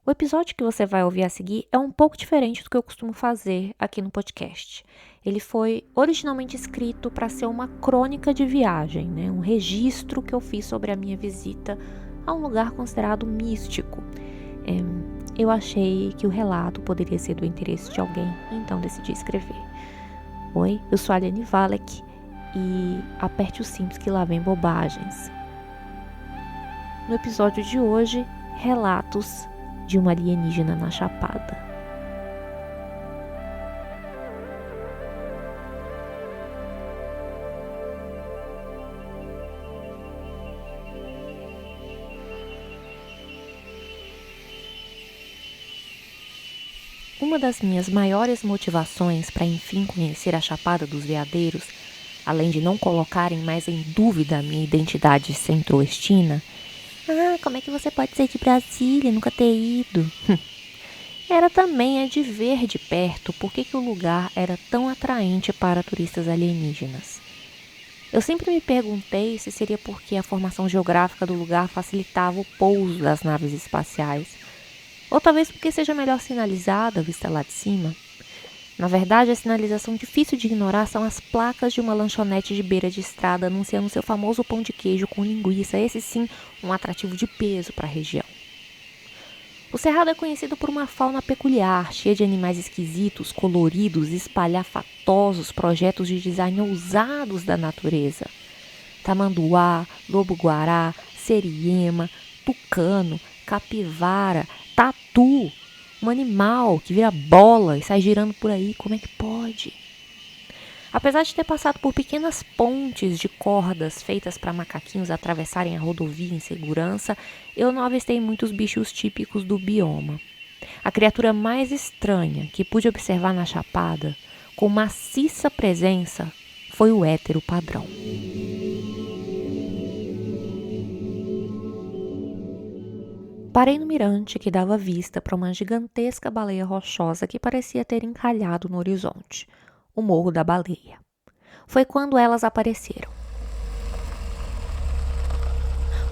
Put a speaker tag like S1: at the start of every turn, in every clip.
S1: O episódio que você vai ouvir a seguir é um pouco diferente do que eu costumo fazer aqui no podcast. Ele foi originalmente escrito para ser uma crônica de viagem, um registro que eu fiz sobre a minha visita a um lugar considerado místico. Eu achei que o relato poderia ser do interesse de alguém, então decidi escrever. Oi, eu sou a Aliane Valek e aperte os cintos que lá vem bobagens. No episódio de hoje, relatos de uma alienígena na Chapada. Uma das minhas maiores motivações para enfim conhecer a Chapada dos Veadeiros, além de não colocarem mais em dúvida a minha identidade centro-oestina, como é que você pode ser de Brasília e nunca ter ido? Era também a de ver de perto por que o lugar era tão atraente para turistas alienígenas. Eu sempre me perguntei se seria porque a formação geográfica do lugar facilitava o pouso das naves espaciais, ou talvez porque seja melhor sinalizada, vista lá de cima. Na verdade, a sinalização difícil de ignorar são as placas de uma lanchonete de beira de estrada anunciando seu famoso pão de queijo com linguiça, esse sim, um atrativo de peso para a região. O Cerrado é conhecido por uma fauna peculiar, cheia de animais esquisitos, coloridos, espalhafatosos, projetos de design ousados da natureza. Tamanduá, lobo-guará, seriema, tucano, capivara, tatu. Um animal que vira bola e sai girando por aí, como é que pode? Apesar de ter passado por pequenas pontes de cordas feitas para macaquinhos atravessarem a rodovia em segurança, eu não avistei muitos bichos típicos do bioma. A criatura mais estranha que pude observar na Chapada, com maciça presença, foi o hétero padrão. Parei no mirante que dava vista para uma gigantesca baleia rochosa que parecia ter encalhado no horizonte, o Morro da Baleia. Foi quando elas apareceram.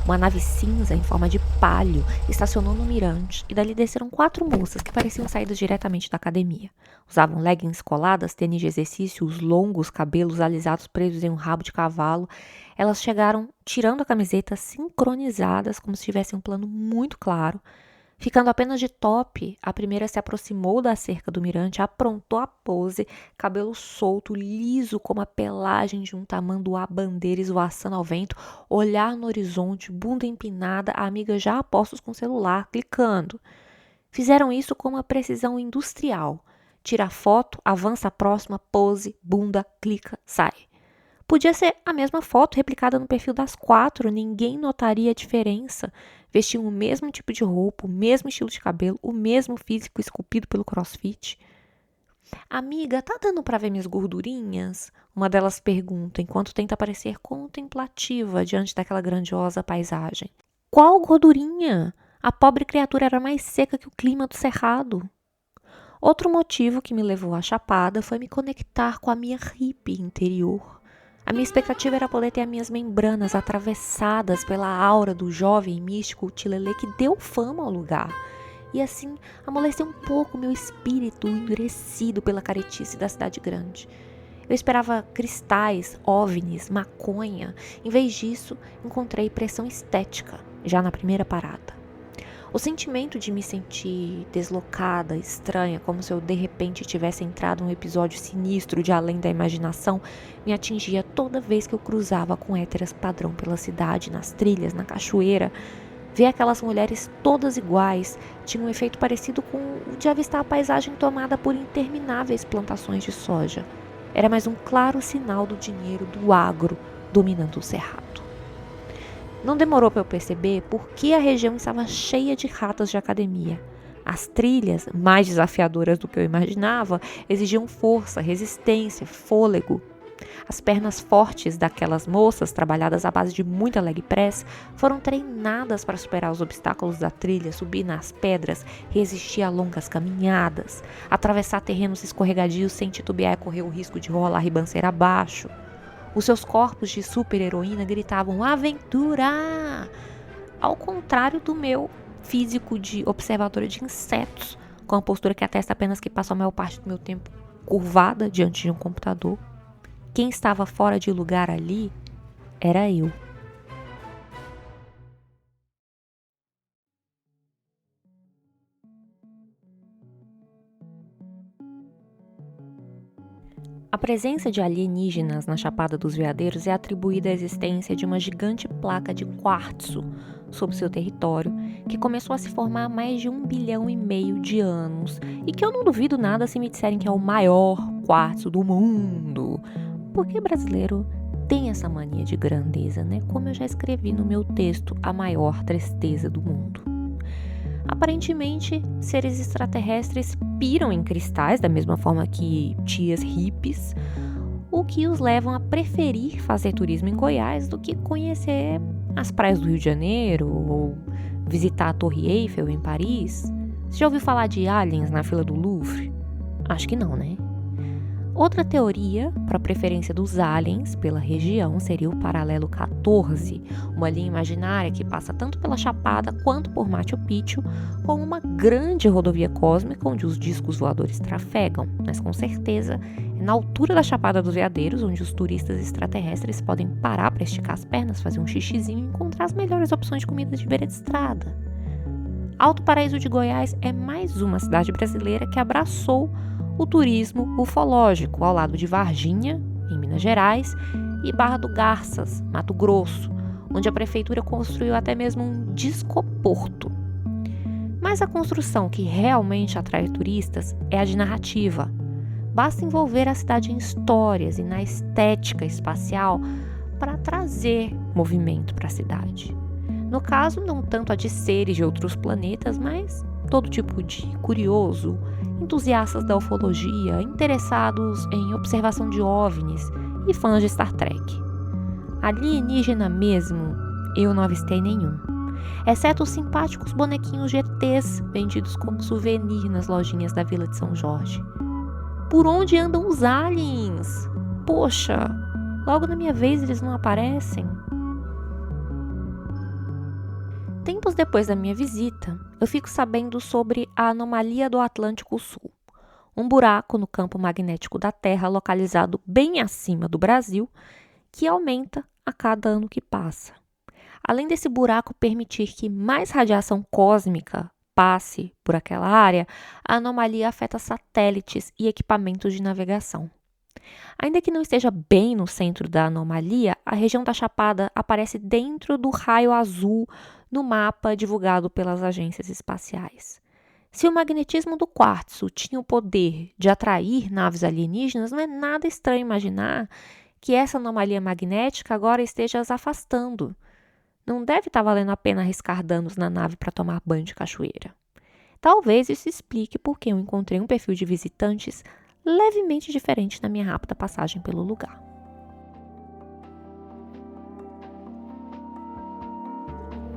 S1: Uma nave cinza em forma de palio estacionou no mirante e dali desceram 4 moças que pareciam saídas diretamente da academia. Usavam leggings coladas, tênis de exercício, os longos cabelos alisados presos em um rabo de cavalo. Elas chegaram tirando a camiseta sincronizadas como se tivessem um plano muito claro. Ficando apenas de top, a primeira se aproximou da cerca do mirante, aprontou a pose, cabelo solto, liso como a pelagem de um tamanduá bandeira esvoaçando ao vento, olhar no horizonte, bunda empinada, a amiga já a postos com o celular, clicando. Fizeram isso com uma precisão industrial. Tira a foto, avança a próxima, pose, bunda, clica, sai. Podia ser a mesma foto replicada no perfil das 4, ninguém notaria a diferença. Vestiam o mesmo tipo de roupa, o mesmo estilo de cabelo, o mesmo físico esculpido pelo crossfit. Amiga, tá dando pra ver minhas gordurinhas? Uma delas pergunta, enquanto tenta parecer contemplativa diante daquela grandiosa paisagem. Qual gordurinha? A pobre criatura era mais seca que o clima do cerrado. Outro motivo que me levou à Chapada foi me conectar com a minha hippie interior. A minha expectativa era poder ter as minhas membranas atravessadas pela aura do jovem místico Tilelê que deu fama ao lugar. E assim, amolecer um pouco meu espírito endurecido pela caretice da cidade grande. Eu esperava cristais, OVNIs, maconha. Em vez disso, encontrei pressão estética, já na primeira parada. O sentimento de me sentir deslocada, estranha, como se eu de repente tivesse entrado num episódio sinistro de Além da Imaginação, me atingia toda vez que eu cruzava com héteras padrão pela cidade, nas trilhas, na cachoeira. Ver aquelas mulheres todas iguais tinha um efeito parecido com o de avistar a paisagem tomada por intermináveis plantações de soja. Era mais um claro sinal do dinheiro do agro dominando o cerrado. Não demorou para eu perceber por que a região estava cheia de ratas de academia. As trilhas, mais desafiadoras do que eu imaginava, exigiam força, resistência, fôlego. As pernas fortes daquelas moças, trabalhadas à base de muita leg press, foram treinadas para superar os obstáculos da trilha, subir nas pedras, resistir a longas caminhadas, atravessar terrenos escorregadios sem titubear e correr o risco de rolar ribanceira abaixo. Os seus corpos de super-heroína gritavam aventura! Ao contrário do meu, físico de observadora de insetos, com a postura que atesta apenas que passo a maior parte do meu tempo curvada diante de um computador. Quem estava fora de lugar ali era eu. A presença de alienígenas na Chapada dos Veadeiros é atribuída à existência de uma gigante placa de quartzo sobre seu território, que começou a se formar há mais de 1,5 bilhão de anos, e que eu não duvido nada se me disserem que é o maior quartzo do mundo, porque brasileiro tem essa mania de grandeza, né? Como eu já escrevi no meu texto, A Maior Tristeza do Mundo. Aparentemente, seres extraterrestres piram em cristais, da mesma forma que tias hippies, o que os levam a preferir fazer turismo em Goiás do que conhecer as praias do Rio de Janeiro ou visitar a Torre Eiffel em Paris. Você já ouviu falar de aliens na fila do Louvre? Acho que não, né? Outra teoria para a preferência dos aliens pela região seria o paralelo 14, uma linha imaginária que passa tanto pela Chapada quanto por Machu Picchu, com uma grande rodovia cósmica onde os discos voadores trafegam, mas com certeza é na altura da Chapada dos Veadeiros onde os turistas extraterrestres podem parar para esticar as pernas, fazer um xixizinho e encontrar as melhores opções de comida de beira de estrada. Alto Paraíso de Goiás é mais uma cidade brasileira que abraçou o turismo ufológico, ao lado de Varginha, em Minas Gerais, e Barra do Garças, Mato Grosso, onde a prefeitura construiu até mesmo um discoporto. Mas a construção que realmente atrai turistas é a de narrativa. Basta envolver a cidade em histórias e na estética espacial para trazer movimento para a cidade. No caso, não tanto a de seres de outros planetas, mas todo tipo de curioso, entusiastas da ufologia, interessados em observação de OVNIs e fãs de Star Trek. Alienígena mesmo, eu não avistei nenhum, exceto os simpáticos bonequinhos de ETs vendidos como souvenir nas lojinhas da Vila de São Jorge. Por onde andam os aliens? Poxa, logo na minha vez eles não aparecem. Tempos depois da minha visita, eu fico sabendo sobre a anomalia do Atlântico Sul, um buraco no campo magnético da Terra localizado bem acima do Brasil, que aumenta a cada ano que passa. Além desse buraco permitir que mais radiação cósmica passe por aquela área, a anomalia afeta satélites e equipamentos de navegação. Ainda que não esteja bem no centro da anomalia, a região da Chapada aparece dentro do raio azul no mapa divulgado pelas agências espaciais. Se o magnetismo do quartzo tinha o poder de atrair naves alienígenas, não é nada estranho imaginar que essa anomalia magnética agora esteja as afastando. Não deve estar valendo a pena arriscar danos na nave para tomar banho de cachoeira. Talvez isso explique por que eu encontrei um perfil de visitantes levemente diferente na minha rápida passagem pelo lugar.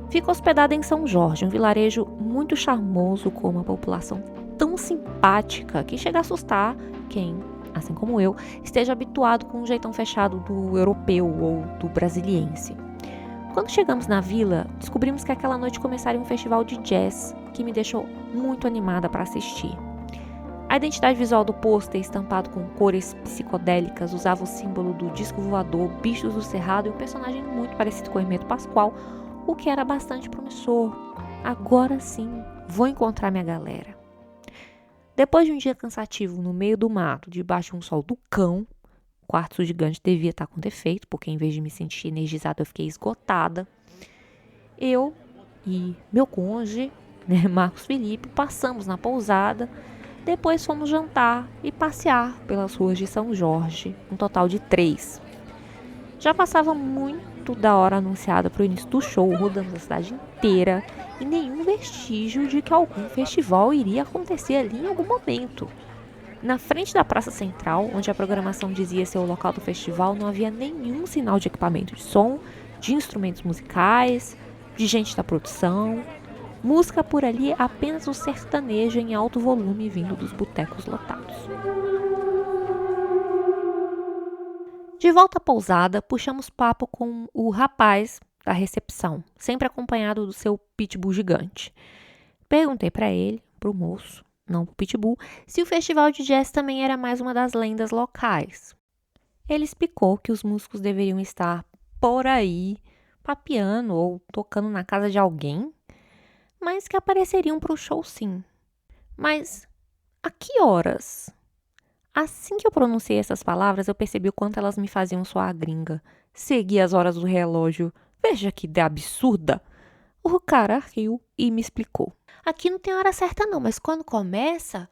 S1: Fico hospedada em São Jorge, um vilarejo muito charmoso com uma população tão simpática que chega a assustar quem, assim como eu, esteja habituado com o jeitão fechado do europeu ou do brasiliense. Quando chegamos na vila, descobrimos que aquela noite começaria um festival de jazz que me deixou muito animada para assistir. A identidade visual do pôster, estampado com cores psicodélicas, usava o símbolo do disco voador, bichos do cerrado e um personagem muito parecido com o Hermeto Pascoal, o que era bastante promissor. Agora sim, vou encontrar minha galera. Depois de um dia cansativo no meio do mato, debaixo de um sol do cão, o quartzo gigante devia estar com defeito, porque em vez de me sentir energizada, eu fiquei esgotada. Eu e meu cônjuge, Marcos Felipe, passamos na pousada. Depois fomos jantar e passear pelas ruas de São Jorge, um total de 3. Já passava muito da hora anunciada para o início do show, rodando a cidade inteira, e nenhum vestígio de que algum festival iria acontecer ali em algum momento. Na frente da Praça Central, onde a programação dizia ser o local do festival, não havia nenhum sinal de equipamento de som, de instrumentos musicais, de gente da produção. Música por ali, apenas o sertanejo em alto volume vindo dos botecos lotados. De volta à pousada, puxamos papo com o rapaz da recepção, sempre acompanhado do seu pitbull gigante. Perguntei para ele, pro moço, não pro pitbull, se o festival de jazz também era mais uma das lendas locais. Ele explicou que os músicos deveriam estar por aí, papeando ou tocando na casa de alguém, mas que apareceriam pro show sim. Mas a que horas? Assim que eu pronunciei essas palavras, eu percebi o quanto elas me faziam soar gringa. Segui as horas do relógio. Veja que ideia absurda! O cara riu e me explicou. Aqui não tem hora certa não, mas quando começa,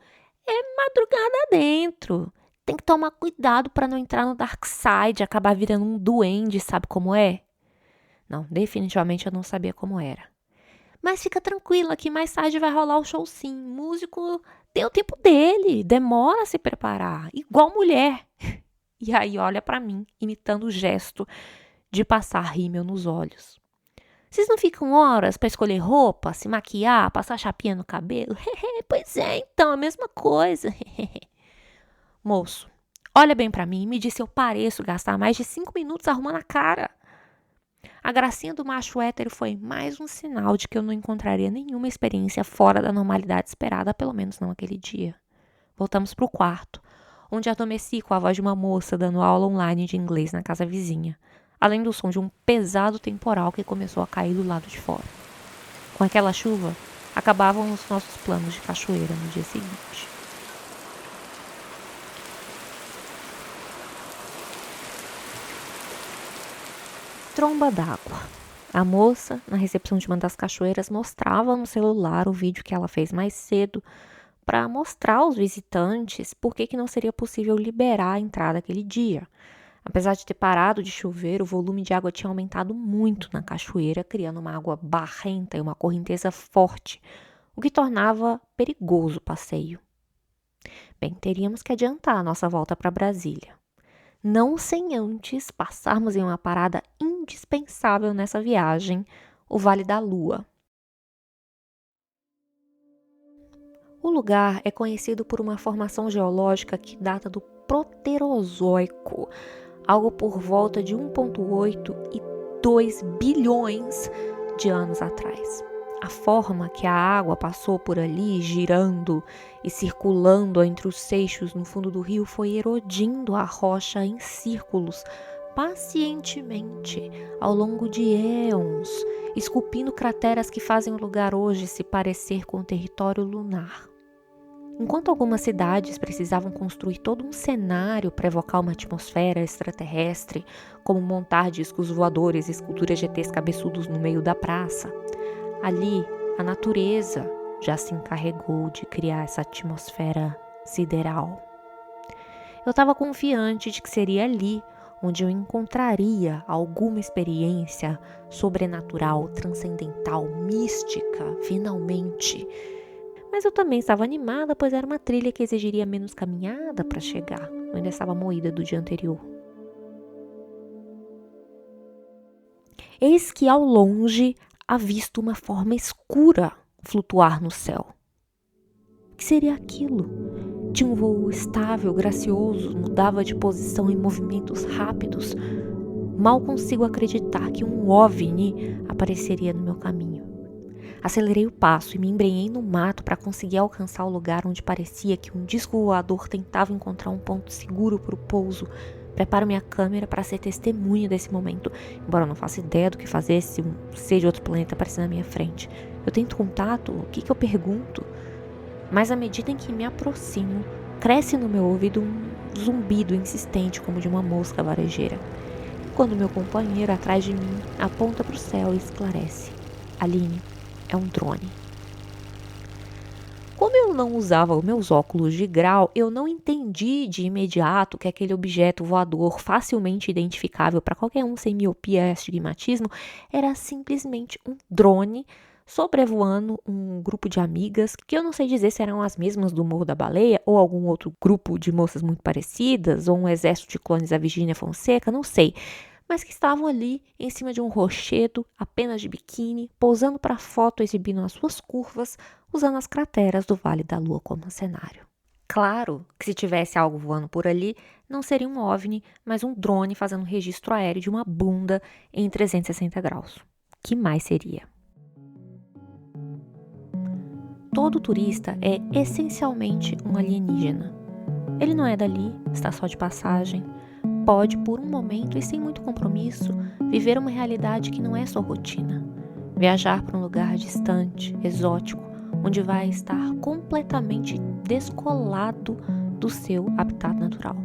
S1: é madrugada dentro. Tem que tomar cuidado para não entrar no dark side e acabar virando um duende, sabe como é? Não, definitivamente eu não sabia como era. Mas fica tranquila que mais tarde vai rolar o show sim. Músico tem o tempo dele, demora a se preparar, igual mulher. E aí olha pra mim, imitando o gesto de passar rímel nos olhos. Vocês não ficam horas pra escolher roupa, se maquiar, passar chapinha no cabelo? Pois é, então, a mesma coisa. Moço, olha bem pra mim e me diz se eu pareço gastar mais de 5 minutos arrumando a cara. A gracinha do macho hétero foi mais um sinal de que eu não encontraria nenhuma experiência fora da normalidade esperada, pelo menos não aquele dia. Voltamos pro quarto, onde adormeci com a voz de uma moça dando aula online de inglês na casa vizinha, além do som de um pesado temporal que começou a cair do lado de fora. Com aquela chuva, acabavam os nossos planos de cachoeira no dia seguinte. Tromba d'água. A moça, na recepção de uma das cachoeiras, mostrava no celular o vídeo que ela fez mais cedo para mostrar aos visitantes por que não seria possível liberar a entrada aquele dia. Apesar de ter parado de chover, o volume de água tinha aumentado muito na cachoeira, criando uma água barrenta e uma correnteza forte, o que tornava perigoso o passeio. Bem, teríamos que adiantar a nossa volta para Brasília. Não sem antes passarmos em uma parada indispensável nessa viagem, o Vale da Lua. O lugar é conhecido por uma formação geológica que data do Proterozoico, algo por volta de 1,8 e 2 bilhões de anos atrás. A forma que a água passou por ali, girando e circulando entre os seixos no fundo do rio, foi erodindo a rocha em círculos, pacientemente, ao longo de éons, esculpindo crateras que fazem o lugar hoje se parecer com o território lunar. Enquanto algumas cidades precisavam construir todo um cenário para evocar uma atmosfera extraterrestre, como montar discos voadores e esculturas de ETs cabeçudos no meio da praça, ali a natureza já se encarregou de criar essa atmosfera sideral. Eu estava confiante de que seria ali onde eu encontraria alguma experiência sobrenatural, transcendental, mística, finalmente. Mas eu também estava animada, pois era uma trilha que exigiria menos caminhada para chegar. Eu ainda estava moída do dia anterior. Eis que ao longe avisto uma forma escura flutuar no céu. O que seria aquilo? Tinha um voo estável, gracioso, mudava de posição em movimentos rápidos. Mal consigo acreditar que um OVNI apareceria no meu caminho. Acelerei o passo e me embrenhei no mato para conseguir alcançar o lugar onde parecia que um disco voador tentava encontrar um ponto seguro para o pouso. Preparo minha câmera para ser testemunha desse momento, embora eu não faça ideia do que fazer se um ser de outro planeta aparecer na minha frente. Eu tento contato? O que eu pergunto? Mas à medida em que me aproximo, cresce no meu ouvido um zumbido insistente como de uma mosca varejeira. Quando meu companheiro atrás de mim aponta para o céu e esclarece. Aline, é um drone. Como eu não usava os meus óculos de grau, eu não entendi de imediato que aquele objeto voador facilmente identificável para qualquer um sem miopia e astigmatismo era simplesmente um drone sobrevoando um grupo de amigas, que eu não sei dizer se eram as mesmas do Morro da Baleia ou algum outro grupo de moças muito parecidas, ou um exército de clones da Virgínia Fonseca, não sei, mas que estavam ali em cima de um rochedo, apenas de biquíni, pousando para foto exibindo as suas curvas, usando as crateras do Vale da Lua como cenário. Claro que se tivesse algo voando por ali, não seria um OVNI, mas um drone fazendo registro aéreo de uma bunda em 360 graus. Que mais seria? Todo turista é essencialmente um alienígena. Ele não é dali, está só de passagem. Pode, por um momento e sem muito compromisso, viver uma realidade que não é sua rotina. Viajar para um lugar distante, exótico, onde vai estar completamente descolado do seu habitat natural.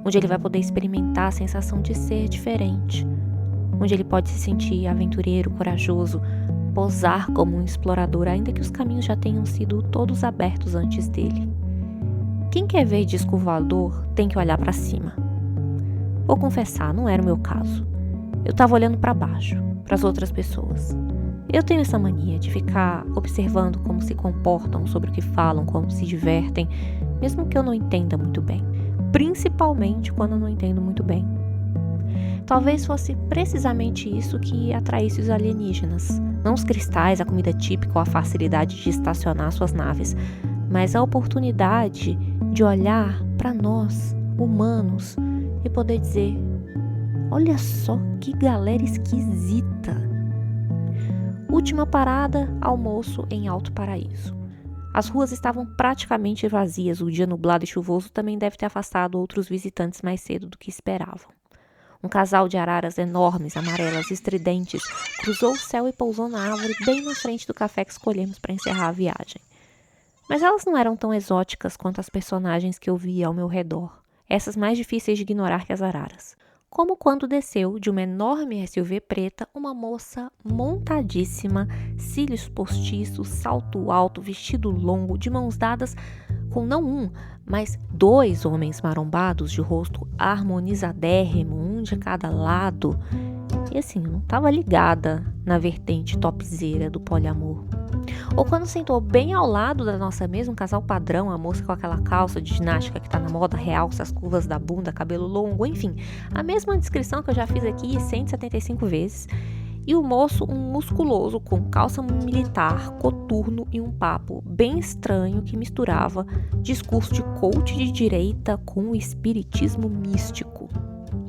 S1: Onde ele vai poder experimentar a sensação de ser diferente. Onde ele pode se sentir aventureiro, corajoso, posar como um explorador, ainda que os caminhos já tenham sido todos abertos antes dele. Quem quer ver disco voador tem que olhar para cima. Vou confessar, não era o meu caso. Eu estava olhando para baixo, para as outras pessoas. Eu tenho essa mania de ficar observando como se comportam, sobre o que falam, como se divertem, mesmo que eu não entenda muito bem. Principalmente quando eu não entendo muito bem. Talvez fosse precisamente isso que atraísse os alienígenas. Não os cristais, a comida típica ou a facilidade de estacionar suas naves, mas a oportunidade de olhar para nós, humanos, e poder dizer: olha só que galera esquisita. Última parada, almoço em Alto Paraíso. As ruas estavam praticamente vazias, o dia nublado e chuvoso também deve ter afastado outros visitantes mais cedo do que esperavam. Um casal de araras enormes, amarelas, estridentes, cruzou o céu e pousou na árvore bem na frente do café que escolhemos para encerrar a viagem. Mas elas não eram tão exóticas quanto as personagens que eu via ao meu redor, essas mais difíceis de ignorar que as araras. Como quando desceu de uma enorme SUV preta uma moça montadíssima, cílios postiços, salto alto, vestido longo, de mãos dadas com não um, mas 2 homens marombados de rosto harmonizadérrimo, um de cada lado. E assim, eu não estava ligada na vertente topzeira do poliamor. Ou quando sentou bem ao lado da nossa mesa um casal padrão, a moça com aquela calça de ginástica que tá na moda, realça as curvas da bunda, cabelo longo, enfim, a mesma descrição que eu já fiz aqui 175 vezes. E o moço, um musculoso com calça militar, coturno e um papo bem estranho que misturava discurso de coach de direita com o espiritismo místico.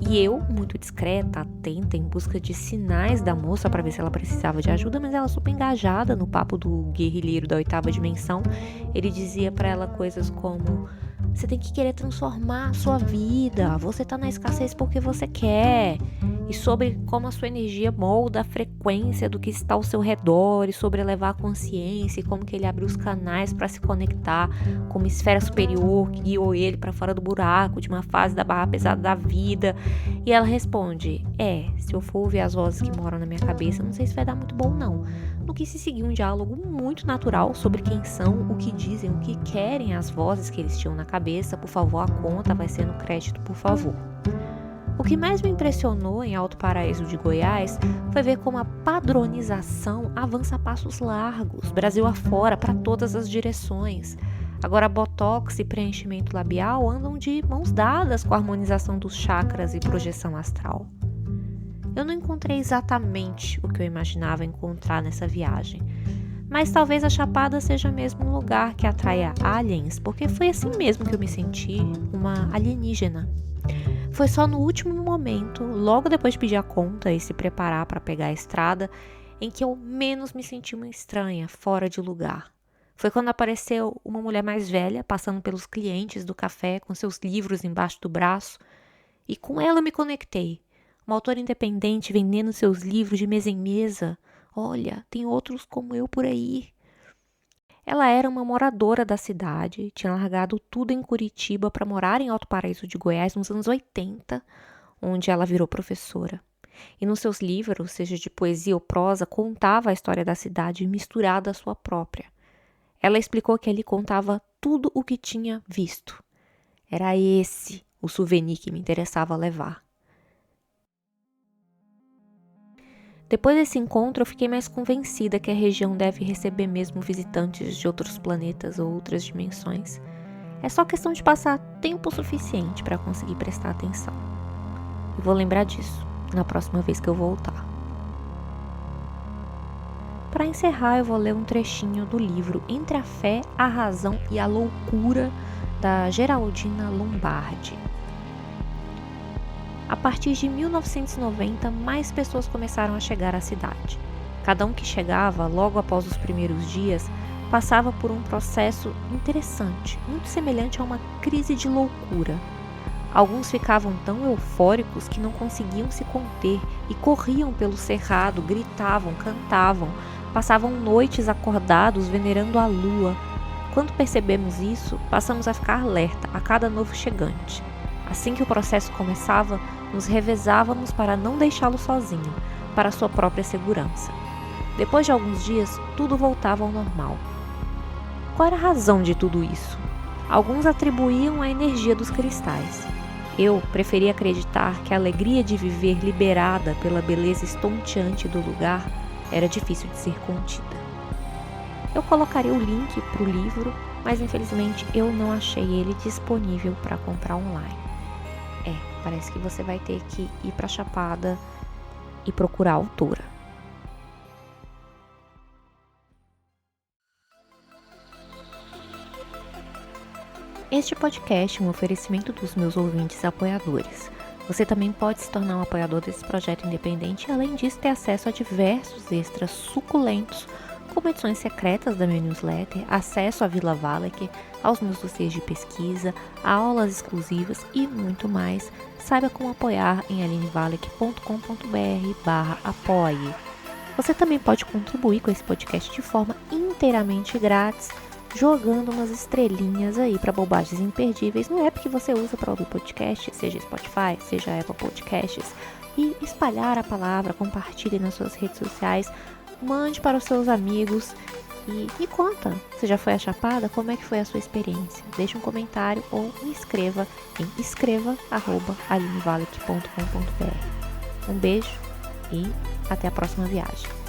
S1: E eu, muito discreta, atenta, em busca de sinais da moça para ver se ela precisava de ajuda, mas ela super engajada no papo do guerrilheiro da 8ª dimensão. Ele dizia para ela coisas como: você tem que querer transformar a sua vida, você tá na escassez porque você quer. E sobre como a sua energia molda a frequência do que está ao seu redor, e sobre elevar a consciência, e como que ele abre os canais para se conectar com uma esfera superior que guiou ele para fora do buraco, de uma fase da barra pesada da vida. E ela responde: se eu for ouvir as vozes que moram na minha cabeça, não sei se vai dar muito bom não. No que se seguiu um diálogo muito natural sobre quem são, o que dizem, o que querem as vozes que eles tinham na cabeça. Por favor, a conta vai ser no crédito, por favor. O que mais me impressionou em Alto Paraíso de Goiás foi ver como a padronização avança a passos largos, Brasil afora, para todas as direções. Agora, botox e preenchimento labial andam de mãos dadas com a harmonização dos chakras e projeção astral. Eu não encontrei exatamente o que eu imaginava encontrar nessa viagem, mas talvez a Chapada seja mesmo um lugar que atraia aliens, porque foi assim mesmo que eu me senti, uma alienígena. Foi só no último momento, logo depois de pedir a conta e se preparar para pegar a estrada, em que eu menos me senti uma estranha, fora de lugar. Foi quando apareceu uma mulher mais velha, passando pelos clientes do café, com seus livros embaixo do braço, e com ela eu me conectei. Uma autora independente vendendo seus livros de mesa em mesa. Olha, tem outros como eu por aí. Ela era uma moradora da cidade, tinha largado tudo em Curitiba para morar em Alto Paraíso de Goiás nos anos 80, onde ela virou professora. E nos seus livros, seja de poesia ou prosa, contava a história da cidade misturada à sua própria. Ela explicou que ali contava tudo o que tinha visto. Era esse o souvenir que me interessava levar. Depois desse encontro, eu fiquei mais convencida que a região deve receber mesmo visitantes de outros planetas ou outras dimensões. É só questão de passar tempo suficiente para conseguir prestar atenção. E vou lembrar disso na próxima vez que eu voltar. Para encerrar, eu vou ler um trechinho do livro Entre a Fé, a Razão e a Loucura, da Geraldina Lombardi. A partir de 1990, mais pessoas começaram a chegar à cidade. Cada um que chegava, logo após os primeiros dias, passava por um processo interessante, muito semelhante a uma crise de loucura. Alguns ficavam tão eufóricos que não conseguiam se conter e corriam pelo cerrado, gritavam, cantavam, passavam noites acordados venerando a lua. Quando percebemos isso, passamos a ficar alerta a cada novo chegante. Assim que o processo começava, nos revezávamos para não deixá-lo sozinho, para sua própria segurança. Depois de alguns dias, tudo voltava ao normal. Qual era a razão de tudo isso? Alguns atribuíam a energia dos cristais. Eu preferia acreditar que a alegria de viver liberada pela beleza estonteante do lugar era difícil de ser contida. Eu colocaria o link para o livro, mas infelizmente eu não achei ele disponível para comprar online. Parece que você vai ter que ir para a Chapada e procurar a autora. Este podcast é um oferecimento dos meus ouvintes apoiadores. Você também pode se tornar um apoiador desse projeto independente e, além disso, ter acesso a diversos extras suculentos, como edições secretas da minha newsletter, acesso à Vila Valek, aos meus dossiês de pesquisa, a aulas exclusivas e muito mais. Saiba como apoiar em alinevalek.com.br/apoie. Você também pode contribuir com esse podcast de forma inteiramente grátis, jogando umas estrelinhas aí para bobagens imperdíveis no app que você usa para ouvir podcast, seja Spotify, seja Apple Podcasts, e espalhar a palavra, compartilhe nas suas redes sociais, mande para os seus amigos e me conta, você já foi à Chapada? Como é que foi a sua experiência? Deixe um comentário ou me escreva em escreva@alinevalek.com.br. Um beijo e até a próxima viagem.